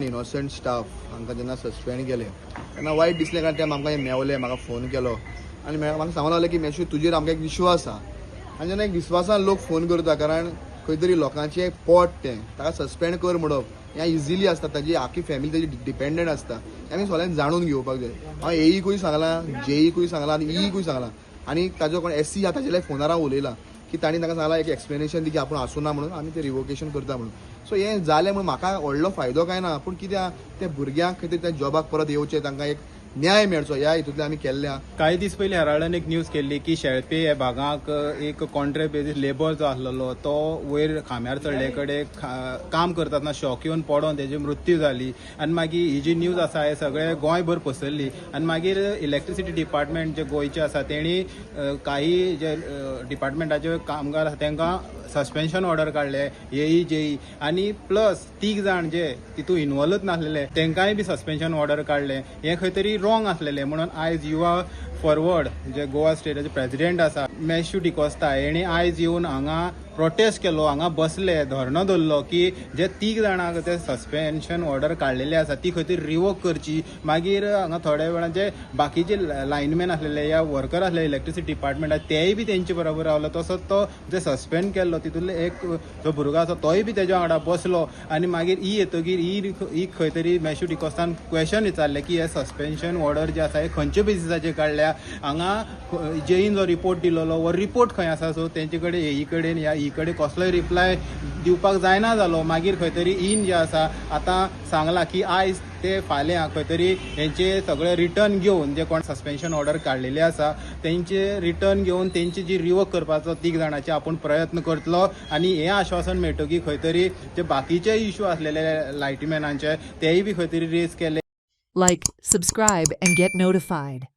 Innocent staff हांकां जेन्ना suspend केले तेन्ना वायट दिसलें, कारण ते आमकां मेवले, म्हाका फोन केलो आनी म्हाका सांगूंक लागले की मेशू तुजेर आमकां एक विश्वास आसा. आनी जेन्ना एक विश्वासान लोक फोन करता, कारण खंय तरी लोकांचें एक पोट तें ताका सस्पेंड कर म्हणप हें इजिली आसता, ताजी आख्खी फॅमिली ताजी डिपेंडंट आसता. हें आमी सगळ्यांनी जाणून घेवपाक जाय. हांव एईकूय सांगलां, जेईकूय सांगलां आनी ईकूय सांगलां, आनी ताजो कोण एससी आहा ताजे फोनार हांव उलयलां की तांणी ताका सांगलां एक एक्सप्लेनेशन दी की आपूण आसूना म्हणून, आमी तें रिवोकेशन करता म्हणून. सो हें जालें म्हणून म्हाका व्हडलो फायदो कांय ना, पूण कित्याक त्या भुरग्यांक खंय तरी त्या जॉबाक परत येवचें, तांकां एक न्याय मेळचो ह्या हितूंतल्यान आमी केल्ल्या. काही दीस पयलीं हेराल्डान एक न्यूज केल्ली की शेळपे ह्या भागाक एक कॉन्ट्रॅक्ट बेजीस लेबर जो आसलेलो तो वयर खांब्यार चडले कडेन काम करतना शॉक येवन पडोन तेजी मृत्यू जाली. आनी मागीर ही जी न्यूज आसा हे सगळे गोंयभर पसरली. आनी मागीर इलेक्ट्रिसिटी डिपार्टमेंट जे गोंयचे आसा तेणी काही जे डिपार्टमेंटाचे कामगार आसा तांकां सस्पेन्शन ऑर्डर काडले, एई जेई, आनी प्लस 3 जाण जे तितून इन्वॉल्वच नासलेले तांकांय बी सस्पेन्शन ऑर्डर काडले. हे खंय तरी रॉंग आसलेले म्हणून आयज युवा फॉरवर्ड जे गोवा स्टेटाचे प्रेसिडेंट आसा मॅथ्यू डिकोस्ता हेणी आयज येवन हांगा प्रोटेस्ट केलो, हांगा बसले, धरणो धरलो की जे 3 जाणांक ते सस्पेन्शन ऑर्डर काडलेले आसा ती खंय तरी रिवोक करची. मागीर हांगा थोड्या वेळान जे बाकीचे लायनमॅन आसलेले या वर्कर आसले इलेक्ट्रिसिटी डिपार्टमेंटात तेय बी तेंचे बरोबर रावलो. तसोच तो जे सस्पेंड केल्लो तितूंतले एक जो भुरगो आसा तोय बी तेज्या वांगडा बसलो. आनी मागीर येतगीर ही खंय तरी मॅथ्यू डिकोस्तान क्वेश्चन विचारले की हे सस्पेन्शन ऑर्डर जे आसा हे खंयच्या बेसिसाचेर काडल्या. हांगा जेईन जो रिपोर्ट दिलोलो वो रिपोर्ट खंय आसा. सो तेंचे कडेन एई कडेन ह्या ई कडेन कसलोय रिप्लाय दिवपाक जायना जालो. मागीर खंय तरी ईन जे आसा आतां सांगलां की आयज ते फाल्यां खंय तरी हेंचे सगळे रिटर्न घेवन जे कोण सस्पेन्शन ऑर्डर काडलेले आसा तेंचे रिटर्न घेवन तेंची जी रिवोक करपाचो 3 जाणांचे आपूण प्रयत्न करतलो. आनी हें आश्वासन मेळटकीर खंय तरी जे बाकीचे इश्यू आसलेले लायटमॅनांचे तेय बी खंय तरी रेज केले. Like, subscribe, and get notified.